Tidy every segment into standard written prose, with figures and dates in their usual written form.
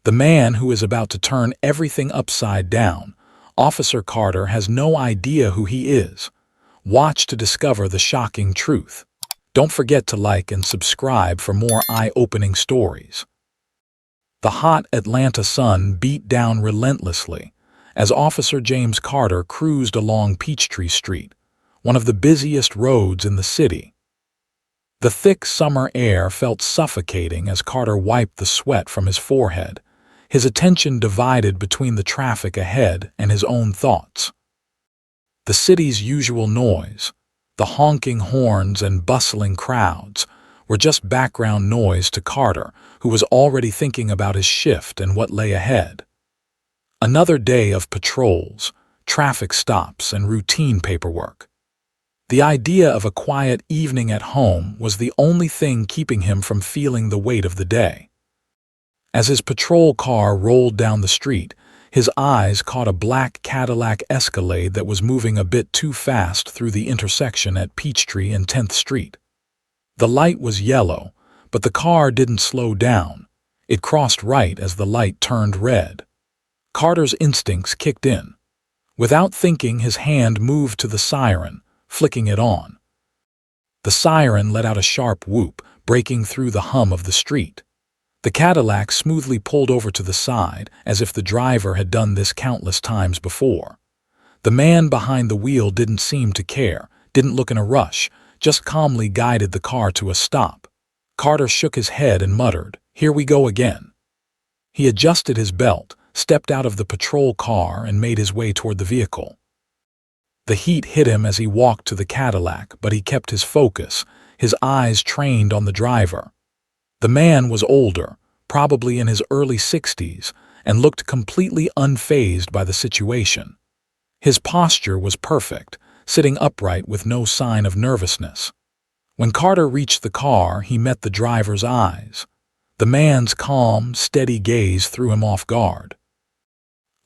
The man who is about to turn everything upside down. Officer Carter has no idea who he is. Watch to discover the shocking truth. Don't forget to like and subscribe for more eye-opening stories. The hot Atlanta sun beat down relentlessly as Officer James Carter cruised along Peachtree Street, one of the busiest roads in the city. The thick summer air felt suffocating as Carter wiped the sweat from his forehead, his attention divided between the traffic ahead and his own thoughts. The city's usual noise, the honking horns and bustling crowds, were just background noise to Carter, who was already thinking about his shift and what lay ahead. Another day of patrols, traffic stops, and routine paperwork. The idea of a quiet evening at home was the only thing keeping him from feeling the weight of the day. As his patrol car rolled down the street, his eyes caught a black Cadillac Escalade that was moving a bit too fast through the intersection at Peachtree and 10th Street. The light was yellow, but the car didn't slow down. It crossed right as the light turned red. Carter's instincts kicked in. Without thinking, his hand moved to the siren, flicking it on. The siren let out a sharp whoop, breaking through the hum of the street. The Cadillac smoothly pulled over to the side, as if the driver had done this countless times before. The man behind the wheel didn't seem to care, didn't look in a rush, just calmly guided the car to a stop. Carter shook his head and muttered, "Here we go again." He adjusted his belt, stepped out of the patrol car, and made his way toward the vehicle. The heat hit him as he walked to the Cadillac, but he kept his focus, his eyes trained on the driver. The man was older, probably in his early 60s, and looked completely unfazed by the situation. His posture was perfect, sitting upright with no sign of nervousness. When Carter reached the car, he met the driver's eyes. The man's calm, steady gaze threw him off guard.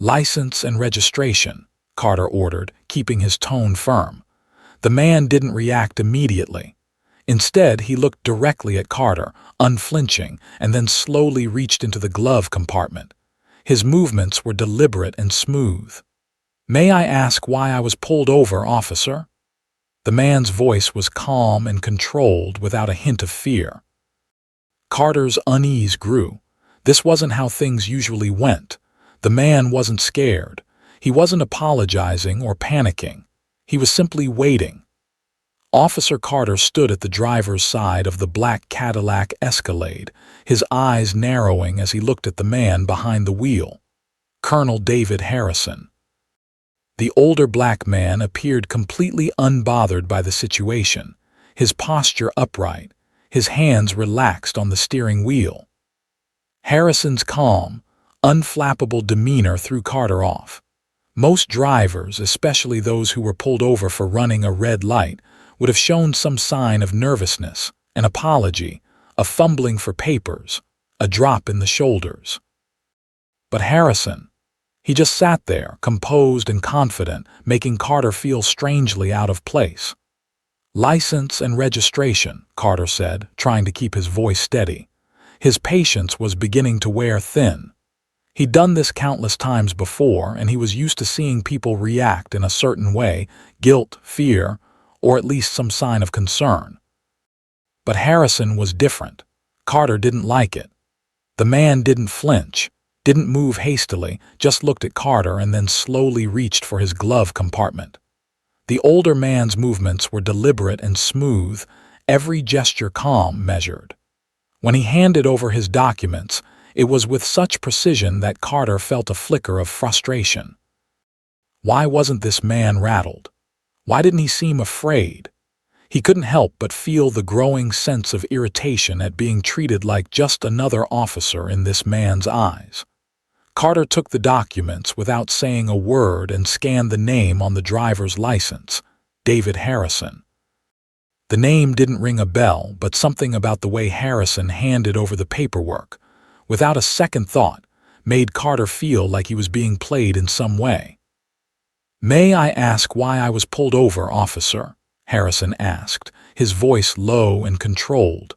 "License and registration," Carter ordered, keeping his tone firm. The man didn't react immediately. Instead, he looked directly at Carter, unflinching, and then slowly reached into the glove compartment. His movements were deliberate and smooth. "May I ask why I was pulled over, officer?" The man's voice was calm and controlled, without a hint of fear. Carter's unease grew. This wasn't how things usually went. The man wasn't scared. He wasn't apologizing or panicking. He was simply waiting. Officer Carter stood at the driver's side of the black Cadillac Escalade, his eyes narrowing as he looked at the man behind the wheel. Colonel David Harrison. The older black man appeared completely unbothered by the situation, his posture upright, his hands relaxed on the steering wheel. Harrison's calm, unflappable demeanor threw Carter off. Most drivers, especially those who were pulled over for running a red light, would have shown some sign of nervousness, an apology, a fumbling for papers, a drop in the shoulders. But Harrison, he just sat there, composed and confident, making Carter feel strangely out of place. "License and registration," Carter said, trying to keep his voice steady. His patience was beginning to wear thin. He'd done this countless times before, and he was used to seeing people react in a certain way, guilt, fear, or at least some sign of concern. But Harrison was different. Carter didn't like it. The man didn't flinch, didn't move hastily, just looked at Carter and then slowly reached for his glove compartment. The older man's movements were deliberate and smooth, every gesture calm, measured. When he handed over his documents, it was with such precision that Carter felt a flicker of frustration. Why wasn't this man rattled? Why didn't he seem afraid? He couldn't help but feel the growing sense of irritation at being treated like just another officer in this man's eyes. Carter took the documents without saying a word and scanned the name on the driver's license, David Harrison. The name didn't ring a bell, but something about the way Harrison handed over the paperwork, without a second thought, made Carter feel like he was being played in some way. "May I ask why I was pulled over, officer?" Harrison asked, his voice low and controlled.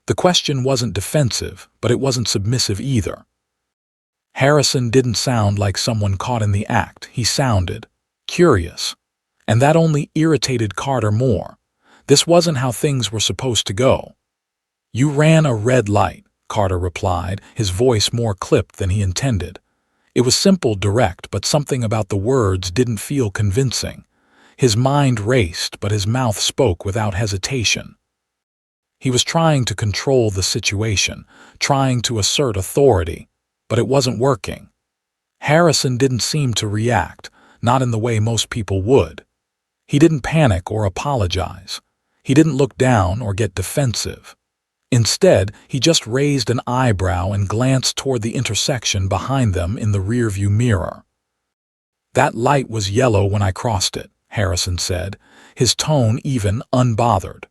The question wasn't defensive, but it wasn't submissive either. Harrison didn't sound like someone caught in the act. He sounded curious. And that only irritated Carter more. This wasn't how things were supposed to go. "You ran a red light," Carter replied, his voice more clipped than he intended. It was simple, direct, but something about the words didn't feel convincing. His mind raced, but his mouth spoke without hesitation. He was trying to control the situation, trying to assert authority, but it wasn't working. Harrison didn't seem to react, not in the way most people would. He didn't panic or apologize. He didn't look down or get defensive. Instead, he just raised an eyebrow and glanced toward the intersection behind them in the rearview mirror. "That light was yellow when I crossed it," Harrison said, his tone even, unbothered.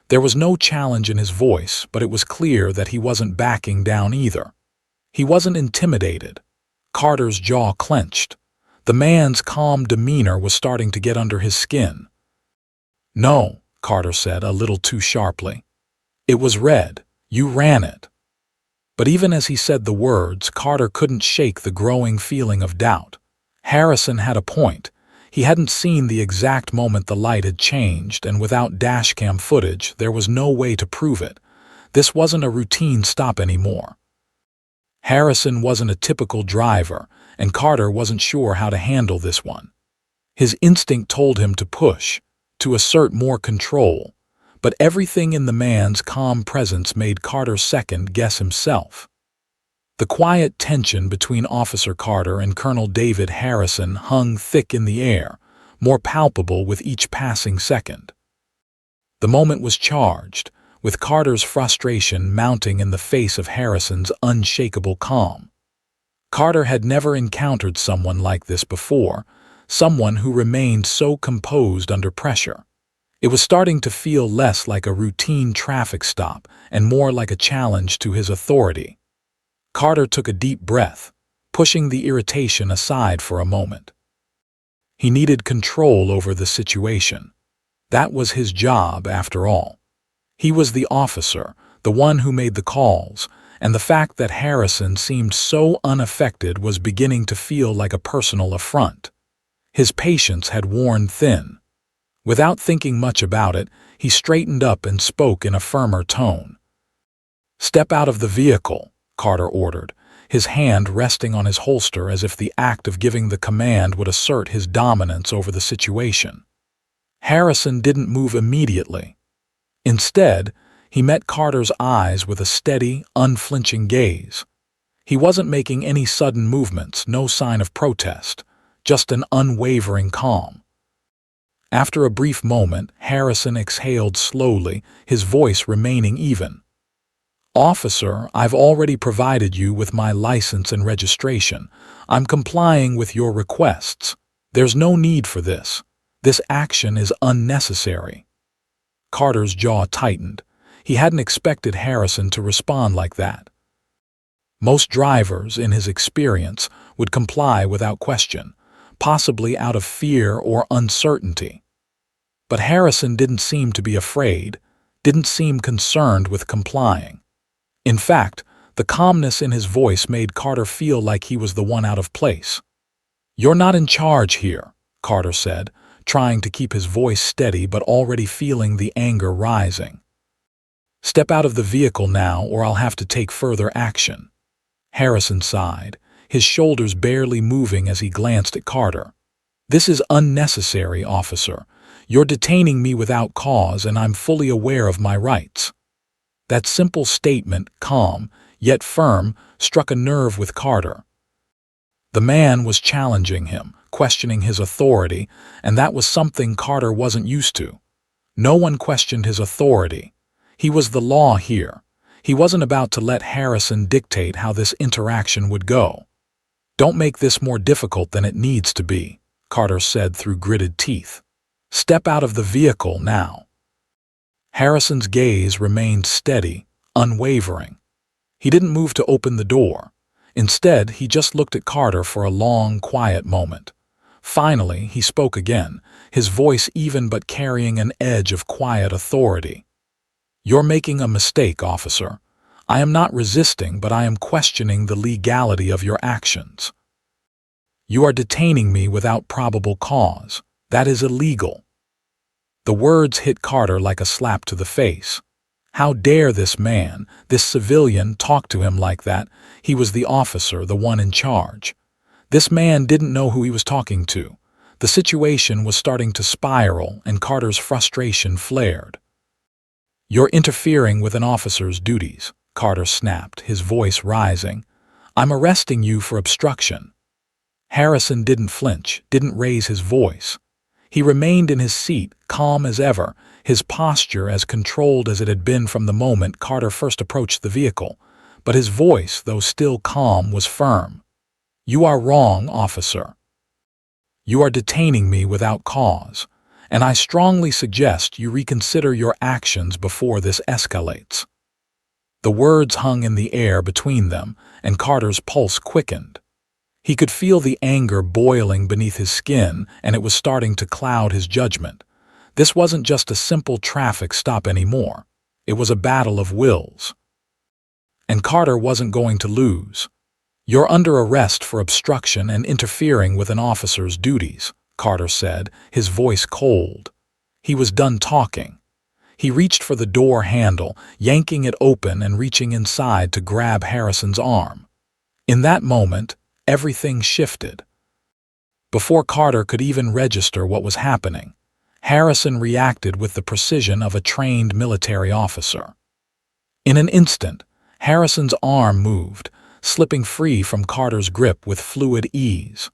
There was no challenge in his voice, but it was clear that he wasn't backing down either. He wasn't intimidated. Carter's jaw clenched. The man's calm demeanor was starting to get under his skin. "No," Carter said, a little too sharply. "It was red. You ran it." But even as he said the words, Carter couldn't shake the growing feeling of doubt. Harrison had a point. He hadn't seen the exact moment the light had changed, and without dashcam footage, there was no way to prove it. This wasn't a routine stop anymore. Harrison wasn't a typical driver, and Carter wasn't sure how to handle this one. His instinct told him to push, to assert more control, but everything in the man's calm presence made Carter second-guess himself. The quiet tension between Officer Carter and Colonel David Harrison hung thick in the air, more palpable with each passing second. The moment was charged, with Carter's frustration mounting in the face of Harrison's unshakable calm. Carter had never encountered someone like this before, someone who remained so composed under pressure. It was starting to feel less like a routine traffic stop and more like a challenge to his authority. Carter took a deep breath, pushing the irritation aside for a moment. He needed control over the situation. That was his job, after all. He was the officer, the one who made the calls, and the fact that Harrison seemed so unaffected was beginning to feel like a personal affront. His patience had worn thin. Without thinking much about it, he straightened up and spoke in a firmer tone. "Step out of the vehicle," Carter ordered, his hand resting on his holster as if the act of giving the command would assert his dominance over the situation. Harrison didn't move immediately. Instead, he met Carter's eyes with a steady, unflinching gaze. He wasn't making any sudden movements, no sign of protest, just an unwavering calm. After a brief moment, Harrison exhaled slowly, his voice remaining even. "Officer, I've already provided you with my license and registration. I'm complying with your requests. There's no need for this. This action is unnecessary." Carter's jaw tightened. He hadn't expected Harrison to respond like that. Most drivers, in his experience, would comply without question, possibly out of fear or uncertainty. But Harrison didn't seem to be afraid, didn't seem concerned with complying. In fact, the calmness in his voice made Carter feel like he was the one out of place. "You're not in charge here," Carter said, trying to keep his voice steady but already feeling the anger rising. "Step out of the vehicle now or I'll have to take further action." Harrison sighed, his shoulders barely moving as he glanced at Carter. "This is unnecessary, officer. You're detaining me without cause and I'm fully aware of my rights." That simple statement, calm, yet firm, struck a nerve with Carter. The man was challenging him, questioning his authority, and that was something Carter wasn't used to. No one questioned his authority. He was the law here. He wasn't about to let Harrison dictate how this interaction would go. "Don't make this more difficult than it needs to be," Carter said through gritted teeth. "Step out of the vehicle now." Harrison's gaze remained steady, unwavering. He didn't move to open the door. Instead, he just looked at Carter for a long, quiet moment. Finally, he spoke again, his voice even but carrying an edge of quiet authority. "You're making a mistake, officer. I am not resisting, but I am questioning the legality of your actions. You are detaining me without probable cause. That is illegal." The words hit Carter like a slap to the face. How dare this man, this civilian, talk to him like that? He was the officer, the one in charge. This man didn't know who he was talking to. The situation was starting to spiral, and Carter's frustration flared. "You're interfering with an officer's duties," Carter snapped, his voice rising. "I'm arresting you for obstruction." Harrison didn't flinch, didn't raise his voice. He remained in his seat, calm as ever, his posture as controlled as it had been from the moment Carter first approached the vehicle. But his voice, though still calm, was firm. "You are wrong, officer. You are detaining me without cause, and I strongly suggest you reconsider your actions before this escalates." The words hung in the air between them, and Carter's pulse quickened. He could feel the anger boiling beneath his skin, and it was starting to cloud his judgment. This wasn't just a simple traffic stop anymore. It was a battle of wills. And Carter wasn't going to lose. "You're under arrest for obstruction and interfering with an officer's duties," Carter said, his voice cold. He was done talking. He reached for the door handle, yanking it open and reaching inside to grab Harrison's arm. In that moment, everything shifted. Before Carter could even register what was happening, Harrison reacted with the precision of a trained military officer. In an instant, Harrison's arm moved, slipping free from Carter's grip with fluid ease.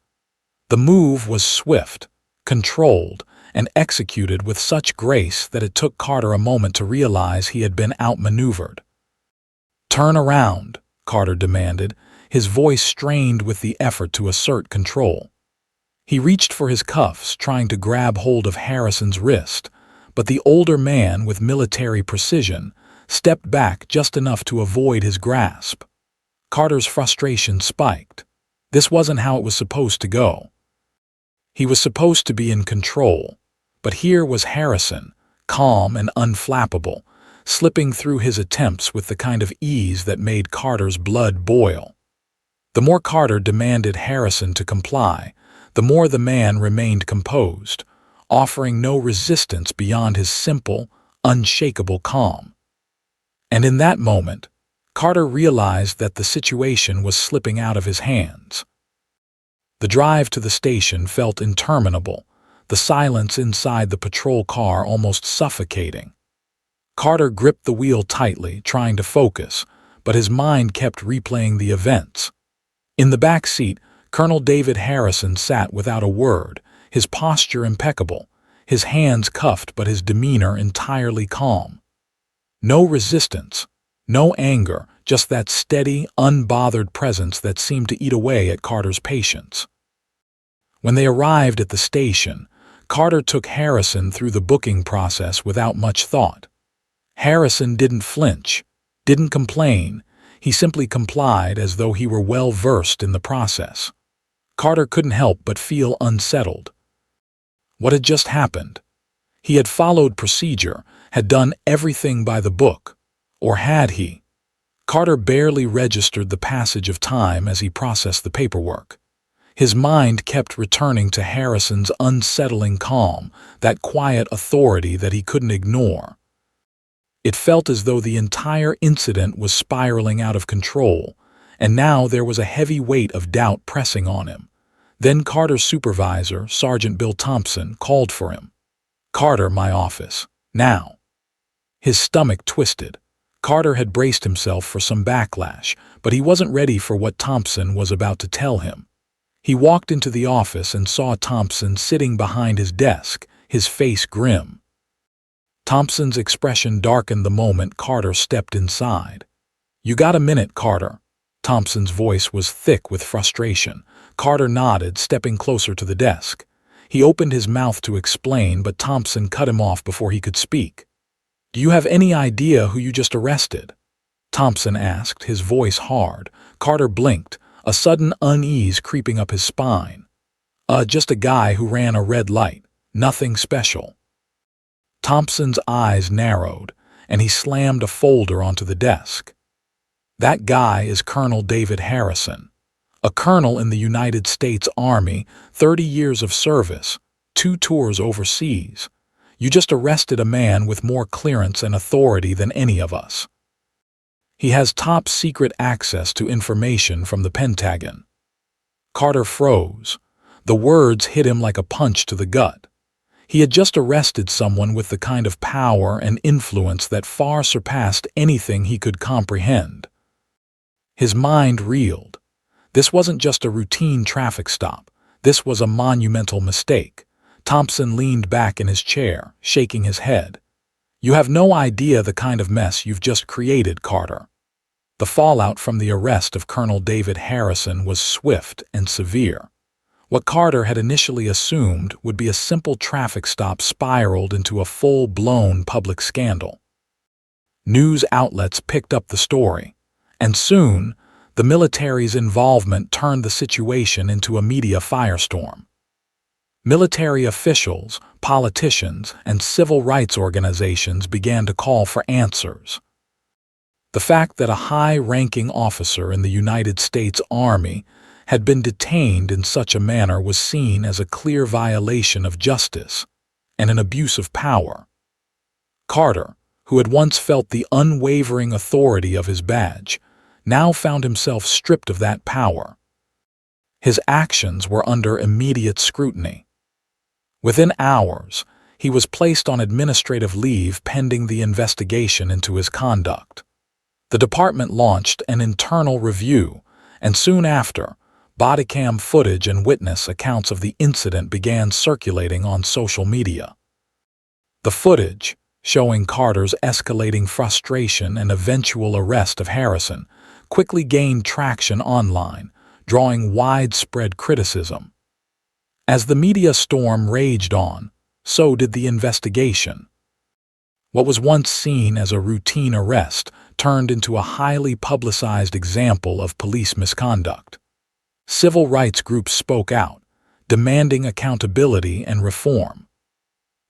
The move was swift, controlled, and executed with such grace that it took Carter a moment to realize he had been outmaneuvered. "Turn around," Carter demanded, his voice strained with the effort to assert control. He reached for his cuffs, trying to grab hold of Harrison's wrist, but the older man, with military precision, stepped back just enough to avoid his grasp. Carter's frustration spiked. This wasn't how it was supposed to go. He was supposed to be in control, but here was Harrison, calm and unflappable, slipping through his attempts with the kind of ease that made Carter's blood boil. The more Carter demanded Harrison to comply, the more the man remained composed, offering no resistance beyond his simple, unshakable calm. And in that moment, Carter realized that the situation was slipping out of his hands. The drive to the station felt interminable, the silence inside the patrol car almost suffocating. Carter gripped the wheel tightly, trying to focus, but his mind kept replaying the events. In the back seat, Colonel David Harrison sat without a word, his posture impeccable, his hands cuffed but his demeanor entirely calm. No resistance, no anger, just that steady, unbothered presence that seemed to eat away at Carter's patience. When they arrived at the station, Carter took Harrison through the booking process without much thought. Harrison didn't flinch, didn't complain. He simply complied as though he were well versed in the process. Carter couldn't help but feel unsettled. What had just happened? He had followed procedure, had done everything by the book. Or had he? Carter barely registered the passage of time as he processed the paperwork. His mind kept returning to Harrison's unsettling calm, that quiet authority that he couldn't ignore. It felt as though the entire incident was spiraling out of control, and now there was a heavy weight of doubt pressing on him. Then Carter's supervisor, Sergeant Bill Thompson, called for him. "Carter, my office. Now." His stomach twisted. Carter had braced himself for some backlash, but he wasn't ready for what Thompson was about to tell him. He walked into the office and saw Thompson sitting behind his desk, his face grim. Thompson's expression darkened the moment Carter stepped inside. "You got a minute, Carter?" Thompson's voice was thick with frustration. Carter nodded, stepping closer to the desk. He opened his mouth to explain, but Thompson cut him off before he could speak. "Do you have any idea who you just arrested?" Thompson asked, his voice hard. Carter blinked, a sudden unease creeping up his spine. Just a guy who ran a red light. Nothing special." Thompson's eyes narrowed, and he slammed a folder onto the desk. That guy is Colonel David Harrison, a colonel in the United States Army, 30 years of service, 2 tours overseas. You just arrested a man with more clearance and authority than any of us. He has top-secret access to information from the Pentagon. Carter froze. The words hit him like a punch to the gut. He had just arrested someone with the kind of power and influence that far surpassed anything he could comprehend. His mind reeled. This wasn't just a routine traffic stop. This was a monumental mistake. Thompson leaned back in his chair, shaking his head. You have no idea the kind of mess you've just created, Carter. The fallout from the arrest of Colonel David Harrison was swift and severe. What Carter had initially assumed would be a simple traffic stop spiraled into a full-blown public scandal. News outlets picked up the story, and soon, the military's involvement turned the situation into a media firestorm. Military officials, politicians, and civil rights organizations began to call for answers. The fact that a high-ranking officer in the United States Army had been detained in such a manner was seen as a clear violation of justice and an abuse of power. Carter, who had once felt the unwavering authority of his badge, now found himself stripped of that power. His actions were under immediate scrutiny. Within hours, he was placed on administrative leave pending the investigation into his conduct. The department launched an internal review, and soon after, bodycam footage and witness accounts of the incident began circulating on social media. The footage, showing Carter's escalating frustration and eventual arrest of Harrison, quickly gained traction online, drawing widespread criticism. As the media storm raged on, so did the investigation. What was once seen as a routine arrest turned into a highly publicized example of police misconduct. Civil rights groups spoke out, demanding accountability and reform.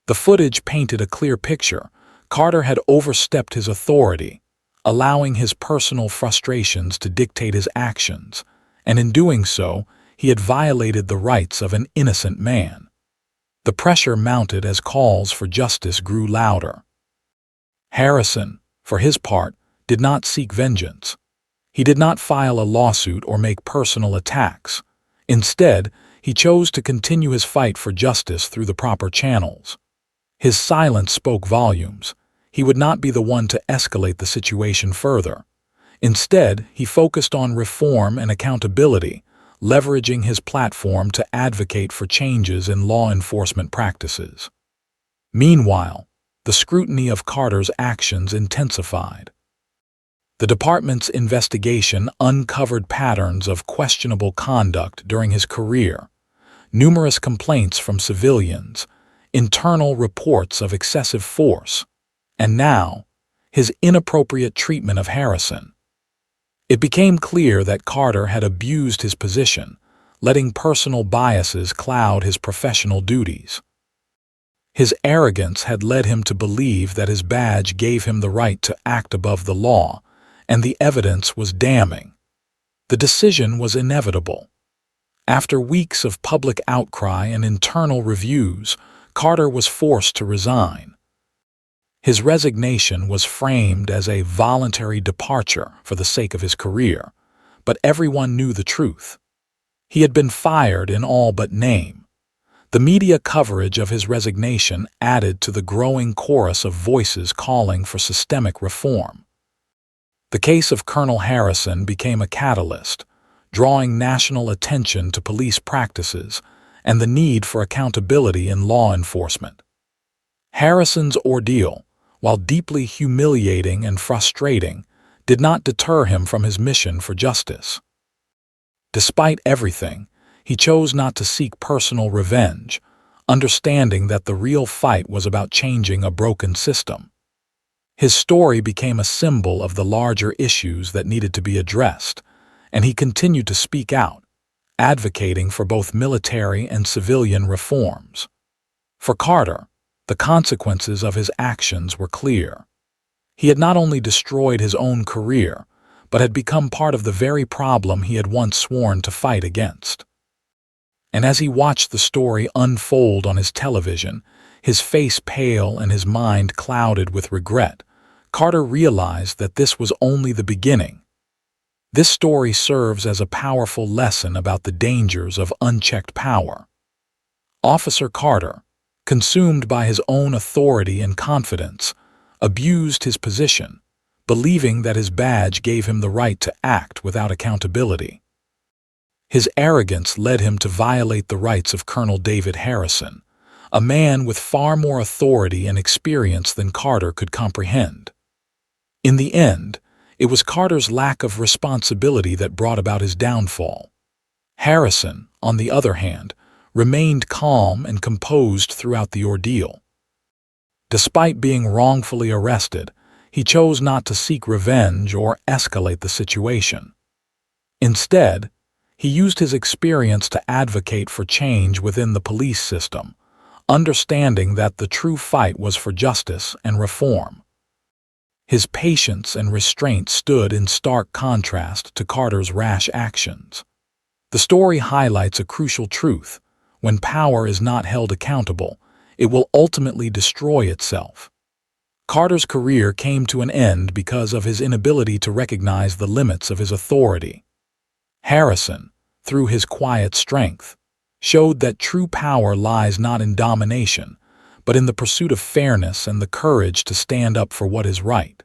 The footage painted a clear picture. Carter had overstepped his authority, allowing his personal frustrations to dictate his actions, and in doing so, he had violated the rights of an innocent man. The pressure mounted as calls for justice grew louder. Harrison, for his part, did not seek vengeance. He did not file a lawsuit or make personal attacks. Instead, he chose to continue his fight for justice through the proper channels. His silence spoke volumes. He would not be the one to escalate the situation further. Instead, he focused on reform and accountability, leveraging his platform to advocate for changes in law enforcement practices. Meanwhile, the scrutiny of Carter's actions intensified. The department's investigation uncovered patterns of questionable conduct during his career, numerous complaints from civilians, internal reports of excessive force, and now, his inappropriate treatment of Harrison. It became clear that Carter had abused his position, letting personal biases cloud his professional duties. His arrogance had led him to believe that his badge gave him the right to act above the law, and the evidence was damning. The decision was inevitable. After weeks of public outcry and internal reviews, Carter was forced to resign. His resignation was framed as a voluntary departure for the sake of his career, but everyone knew the truth. He had been fired in all but name. The media coverage of his resignation added to the growing chorus of voices calling for systemic reform. The case of Colonel Harrison became a catalyst, drawing national attention to police practices and the need for accountability in law enforcement. Harrison's ordeal, while deeply humiliating and frustrating, did not deter him from his mission for justice. Despite everything, he chose not to seek personal revenge, understanding that the real fight was about changing a broken system. His story became a symbol of the larger issues that needed to be addressed, and he continued to speak out, advocating for both military and civilian reforms. For Carter, the consequences of his actions were clear. He had not only destroyed his own career, but had become part of the very problem he had once sworn to fight against. And as he watched the story unfold on his television, his face pale and his mind clouded with regret, Carter realized that this was only the beginning. This story serves as a powerful lesson about the dangers of unchecked power. Officer Carter, consumed by his own authority and confidence, abused his position, believing that his badge gave him the right to act without accountability. His arrogance led him to violate the rights of Colonel David Harrison, a man with far more authority and experience than Carter could comprehend. In the end, it was Carter's lack of responsibility that brought about his downfall. Harrison, on the other hand, remained calm and composed throughout the ordeal. Despite being wrongfully arrested, he chose not to seek revenge or escalate the situation. Instead, he used his experience to advocate for change within the police system, understanding that the true fight was for justice and reform. His patience and restraint stood in stark contrast to Carter's rash actions. The story highlights a crucial truth: when power is not held accountable, it will ultimately destroy itself. Carter's career came to an end because of his inability to recognize the limits of his authority. Harrison, through his quiet strength, showed that true power lies not in domination, but in the pursuit of fairness and the courage to stand up for what is right.